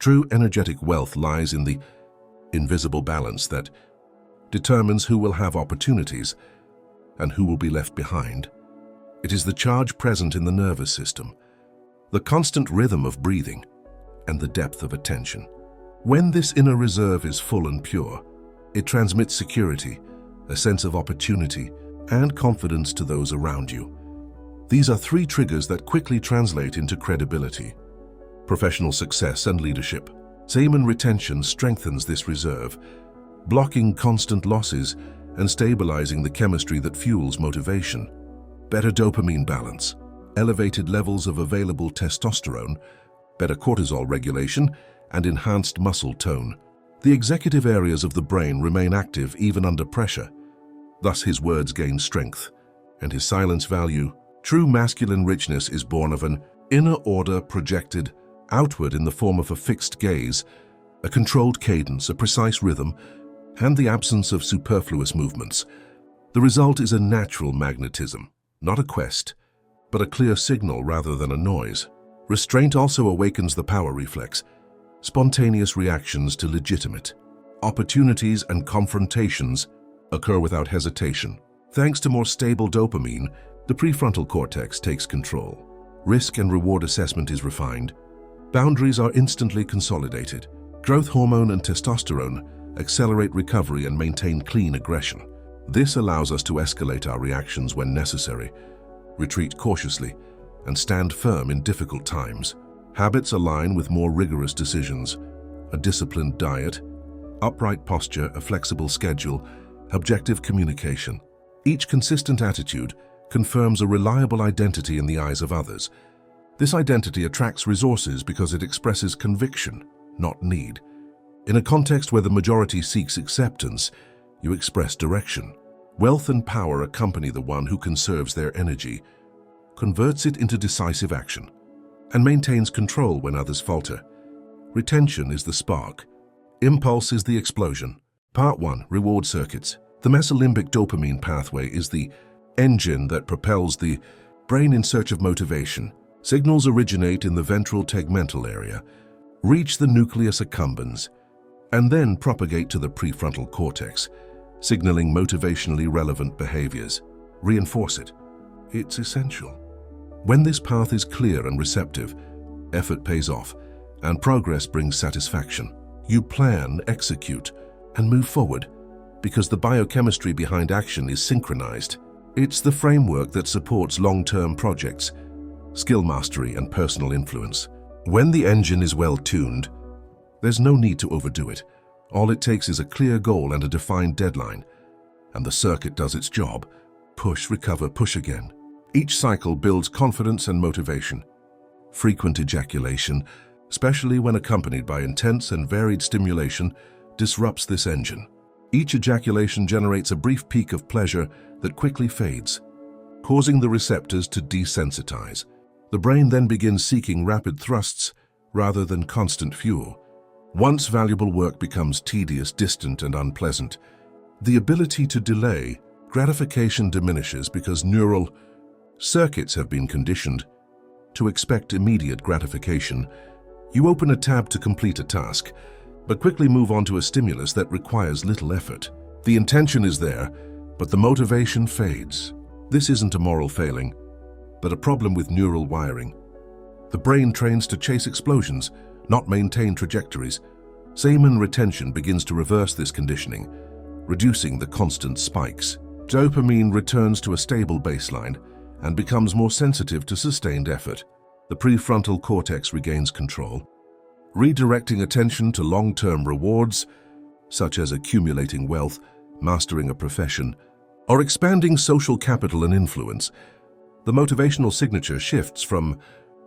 True energetic wealth lies in the invisible balance that determines who will have opportunities and who will be left behind. It is the charge present in the nervous system, the constant rhythm of breathing, and the depth of attention. When this inner reserve is full and pure, it transmits security, a sense of opportunity, and confidence to those around you. These are three triggers that quickly translate into credibility, professional success, and leadership. Semen retention strengthens this reserve, blocking constant losses and stabilizing the chemistry that fuels motivation. Better dopamine balance, elevated levels of available testosterone, better cortisol regulation, and enhanced muscle tone. The executive areas of the brain remain active even under pressure. Thus his words gain strength, and his silence value. True masculine richness is born of an inner order projected outward in the form of a fixed gaze, a controlled cadence, a precise rhythm, and the absence of superfluous movements. The result is a natural magnetism, not a quest, but a clear signal rather than a noise. Restraint also awakens the power reflex, spontaneous reactions to legitimate opportunities and confrontations occur without hesitation. Thanks to more stable dopamine, the prefrontal cortex takes control. Risk and reward assessment is refined. Boundaries are instantly consolidated. Growth hormone and testosterone accelerate recovery and maintain clean aggression. This allows us to escalate our reactions when necessary, retreat cautiously, and stand firm in difficult times. Habits align with more rigorous decisions. A disciplined diet, upright posture, a flexible schedule, objective communication. Each consistent attitude confirms a reliable identity in the eyes of others. This identity attracts resources because it expresses conviction, not need. In a context where the majority seeks acceptance, you express direction. Wealth and power accompany the one who conserves their energy, converts it into decisive action, and maintains control when others falter. Retention is the spark. Impulse is the explosion. Part 1. Reward circuits. The mesolimbic dopamine pathway is the engine that propels the brain in search of motivation. Signals originate in the ventral tegmental area, reach the nucleus accumbens, and then propagate to the prefrontal cortex, signaling motivationally relevant behaviors. Reinforce it. It's essential. When this path is clear and receptive, effort pays off, and progress brings satisfaction. You plan, execute, and move forward, because the biochemistry behind action is synchronized. It's the framework that supports long-term projects, skill mastery, and personal influence. When the engine is well tuned, there's no need to overdo it. All it takes is a clear goal and a defined deadline, and the circuit does its job. Push, recover, push again. Each cycle builds confidence and motivation. Frequent ejaculation, especially when accompanied by intense and varied stimulation, disrupts this engine. Each ejaculation generates a brief peak of pleasure that quickly fades, causing the receptors to desensitize. The brain then begins seeking rapid thrusts rather than constant fuel. Once valuable work becomes tedious, distant, and unpleasant, the ability to delay gratification diminishes because neural circuits have been conditioned to expect immediate gratification. You open a tab to complete a task, but quickly move on to a stimulus that requires little effort. The intention is there, but the motivation fades. This isn't a moral failing, but a problem with neural wiring. The brain trains to chase explosions, not maintain trajectories. Semen retention begins to reverse this conditioning, reducing the constant spikes. Dopamine returns to a stable baseline and becomes more sensitive to sustained effort. The prefrontal cortex regains control, redirecting attention to long-term rewards, such as accumulating wealth, mastering a profession, or expanding social capital and influence. The motivational signature shifts from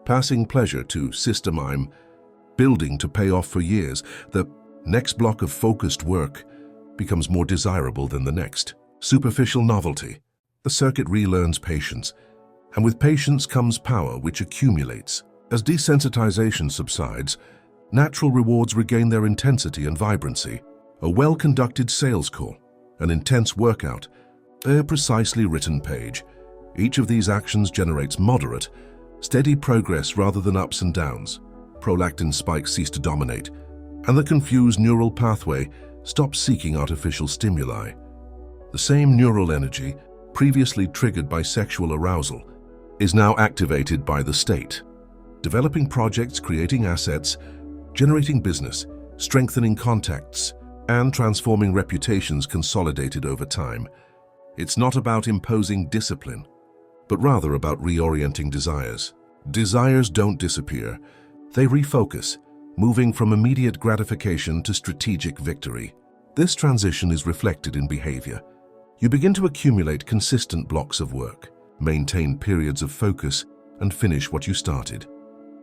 passing pleasure to system I'm building to pay off for years. The next block of focused work becomes more desirable than the next. Superficial novelty. The circuit relearns patience, and with patience comes power which accumulates. As desensitization subsides, natural rewards regain their intensity and vibrancy. A well-conducted sales call, an intense workout, a precisely written page. Each of these actions generates moderate, steady progress rather than ups and downs. prolactin spikes cease to dominate, and the confused neural pathway stops seeking artificial stimuli. The same neural energy, previously triggered by sexual arousal, is now activated by the state. Developing projects, creating assets, generating business, strengthening contacts, and transforming reputations consolidated over time. It's not about imposing discipline, but rather about reorienting desires. Desires don't disappear, they refocus, moving from immediate gratification to strategic victory. This transition is reflected in behavior. You begin to accumulate consistent blocks of work, maintain periods of focus, and finish what you started.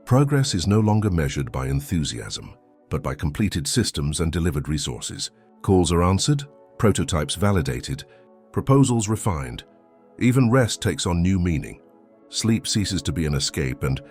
Progress is no longer measured by enthusiasm, but by completed systems and delivered resources. Calls are answered, prototypes validated, proposals refined. Even rest takes on new meaning. Sleep ceases to be an escape and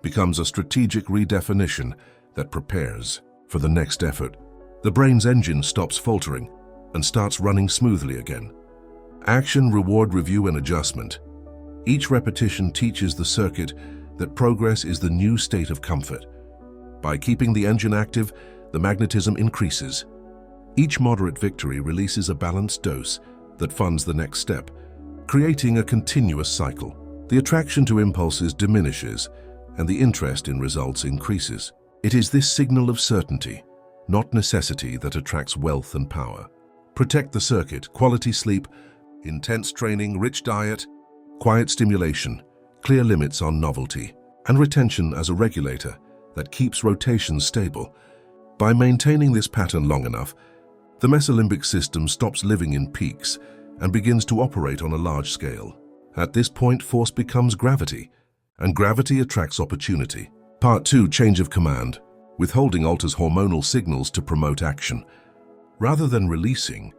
becomes a strategic redefinition that prepares for the next effort. The brain's engine stops faltering and starts running smoothly again. Action, reward, review, and adjustment. Each repetition teaches the circuit that progress is the new state of comfort. By keeping the engine active, the magnetism increases. Each moderate victory releases a balanced dose that funds the next step, creating a continuous cycle. The attraction to impulses diminishes, and the interest in results increases. It is this signal of certainty, not necessity, that attracts wealth and power. Protect the circuit, quality sleep, intense training, rich diet, quiet stimulation, clear limits on novelty, and retention as a regulator that keeps rotations stable. By maintaining this pattern long enough, the mesolimbic system stops living in peaks and begins to operate on a large scale. At this point, force becomes gravity, and gravity attracts opportunity. Part 2, change of command. Withholding alters hormonal signals to promote action. Rather than releasing,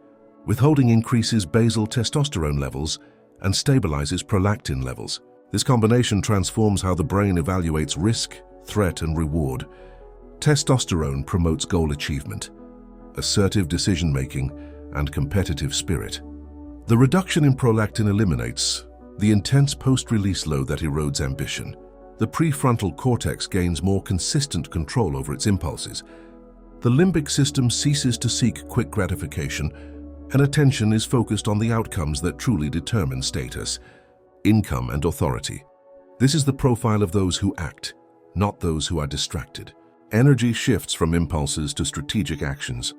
withholding increases basal testosterone levels and stabilizes prolactin levels. This combination transforms how the brain evaluates risk, threat, and reward. Testosterone promotes goal achievement, assertive decision-making, and competitive spirit. The reduction in prolactin eliminates the intense post-release load that erodes ambition. The prefrontal cortex gains more consistent control over its impulses. The limbic system ceases to seek quick gratification, and attention is focused on the outcomes that truly determine status, income, and authority. This is the profile of those who act, not those who are distracted. Energy shifts from impulses to strategic actions.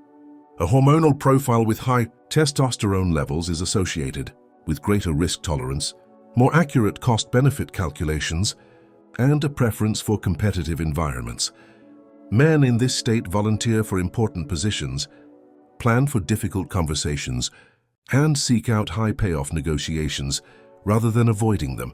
A hormonal profile with high testosterone levels is associated with greater risk tolerance, more accurate cost-benefit calculations, and a preference for competitive environments. Men in this state volunteer for important positions, plan for difficult conversations, and seek out high-payoff negotiations rather than avoiding them.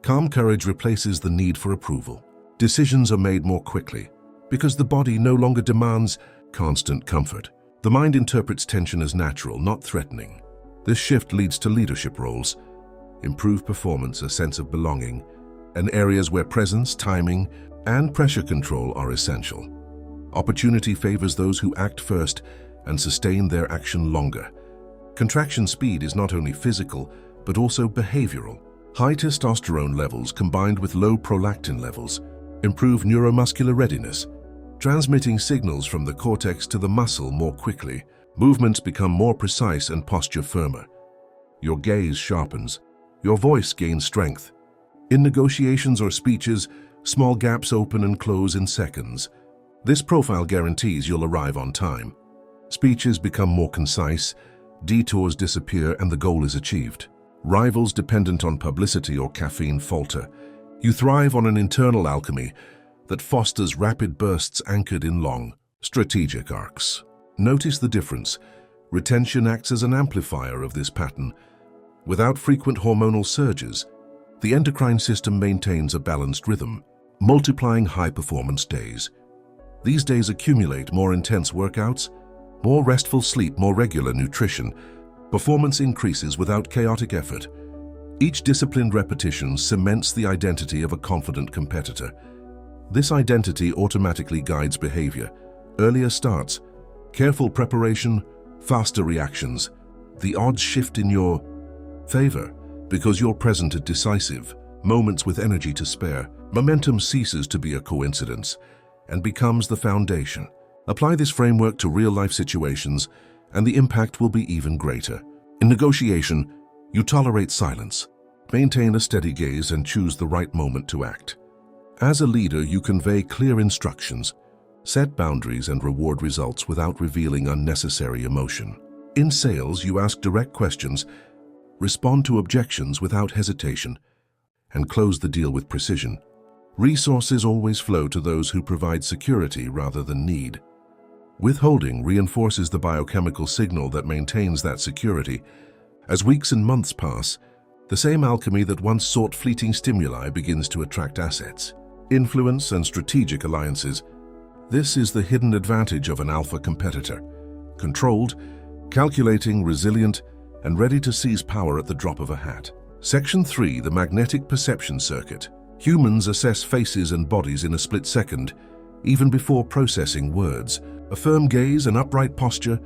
Calm courage replaces the need for approval. Decisions are made more quickly because the body no longer demands constant comfort. The mind interprets tension as natural, not threatening. This shift leads to leadership roles, improved performance, a sense of belonging, and areas where presence, timing, and pressure control are essential. Opportunity favors those who act first and sustain their action longer. Contraction speed is not only physical, but also behavioral. High testosterone levels combined with low prolactin levels improve neuromuscular readiness, transmitting signals from the cortex to the muscle more quickly. Movements become more precise and posture firmer. Your gaze sharpens. Your voice gains strength. In negotiations or speeches, small gaps open and close in seconds. This profile guarantees you'll arrive on time. Speeches become more concise, detours disappear, and the goal is achieved. Rivals dependent on publicity or caffeine falter. You thrive on an internal alchemy that fosters rapid bursts anchored in long, strategic arcs. Notice the difference. Retention acts as an amplifier of this pattern. Without frequent hormonal surges, the endocrine system maintains a balanced rhythm, multiplying high-performance days. These days accumulate more intense workouts, more restful sleep, more regular nutrition. Performance increases without chaotic effort. Each disciplined repetition cements the identity of a confident competitor. This identity automatically guides behavior. Earlier starts, careful preparation, faster reactions. The odds shift in your favor because you're present at decisive moments with energy to spare. Momentum ceases to be a coincidence. and becomes the foundation. Apply this framework to real-life situations, and the impact will be even greater. In negotiation, you tolerate silence, maintain a steady gaze, and choose the right moment to act. As a leader, you convey clear instructions, set boundaries, and reward results without revealing unnecessary emotion. In sales, you ask direct questions, respond to objections without hesitation, and close the deal with precision. Resources always flow to those who provide security rather than need. Withholding reinforces the biochemical signal that maintains that security. As weeks and months pass, the same alchemy that once sought fleeting stimuli begins to attract assets, influence, and strategic alliances. This is the hidden advantage of an alpha competitor: controlled, calculating, resilient, and ready to seize power at the drop of a hat. Section 3. The Magnetic Perception Circuit. Humans assess faces and bodies in a split second, even before processing words. A firm gaze, an upright posture,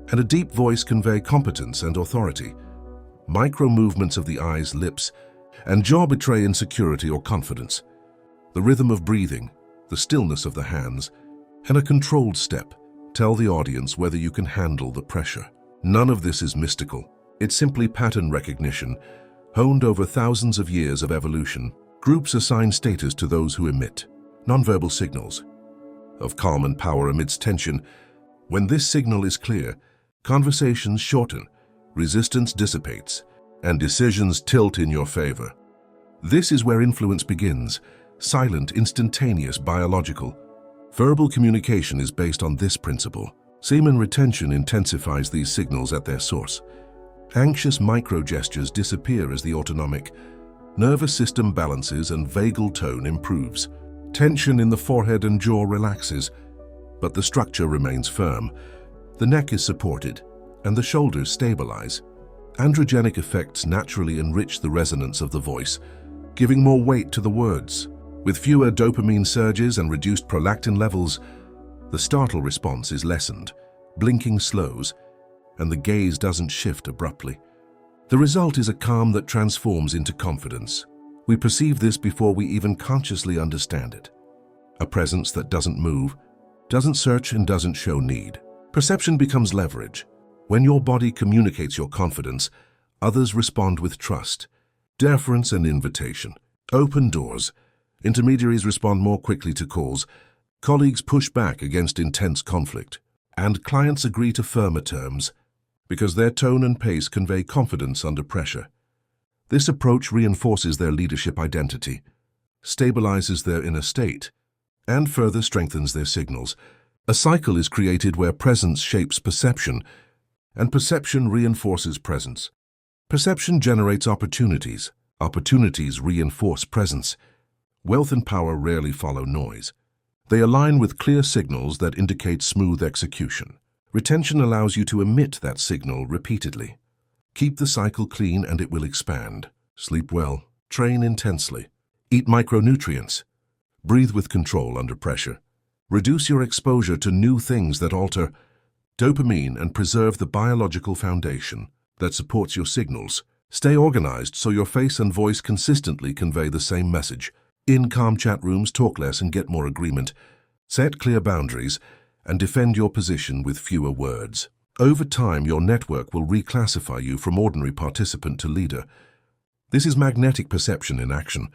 and a deep voice convey competence and authority. Micro-movements of the eyes, lips, and jaw betray insecurity or confidence. The rhythm of breathing, the stillness of the hands, and a controlled step tell the audience whether you can handle the pressure. None of this is mystical. It's simply pattern recognition, honed over thousands of years of evolution. Groups assign status to those who emit nonverbal signals of calm and power amidst tension. When this signal is clear, conversations shorten, resistance dissipates, and decisions tilt in your favor. This is where influence begins: silent, instantaneous, biological. Verbal communication is based on this principle. Semen retention intensifies these signals at their source. Anxious micro-gestures disappear as the autonomic nervous system balances and vagal tone improves. Tension in the forehead and jaw relaxes, but the structure remains firm. The neck is supported, and the shoulders stabilize. Androgenic effects naturally enrich the resonance of the voice, giving more weight to the words. With fewer dopamine surges and reduced prolactin levels, the startle response is lessened, blinking slows, and the gaze doesn't shift abruptly. The result is a calm that transforms into confidence. We perceive this before we even consciously understand it. A presence that doesn't move, doesn't search, and doesn't show need. Perception becomes leverage. When your body communicates your confidence, others respond with trust, deference, and invitation. Open doors. Intermediaries respond more quickly to calls. Colleagues push back against intense conflict. And clients agree to firmer terms, because their tone and pace convey confidence under pressure. This approach reinforces their leadership identity, stabilizes their inner state, and further strengthens their signals. A cycle is created where presence shapes perception, and perception reinforces presence. Perception generates opportunities. Opportunities reinforce presence. Wealth and power rarely follow noise. They align with clear signals that indicate smooth execution. Retention allows you to emit that signal repeatedly. Keep the cycle clean and it will expand. Sleep well. Train intensely. Eat micronutrients. Breathe with control under pressure. Reduce your exposure to new things that alter dopamine and preserve the biological foundation that supports your signals. Stay organized so your face and voice consistently convey the same message. In calm chat rooms, talk less and get more agreement. Set clear boundaries and defend your position with fewer words. Over time, your network will reclassify you from ordinary participant to leader. This is magnetic perception in action,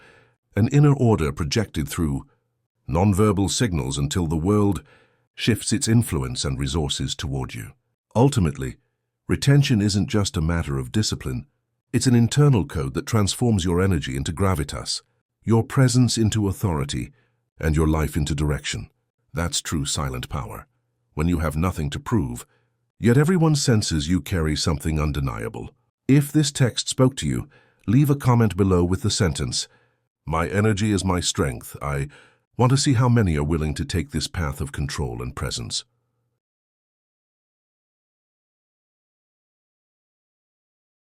an inner order projected through nonverbal signals until the world shifts its influence and resources toward you. Ultimately, retention isn't just a matter of discipline. It's an internal code that transforms your energy into gravitas, your presence into authority, and your life into direction. That's true silent power, when you have nothing to prove, yet everyone senses you carry something undeniable. If this text spoke to you, leave a comment below with the sentence, "My energy is my strength. I want to see how many are willing to take this path of control and presence."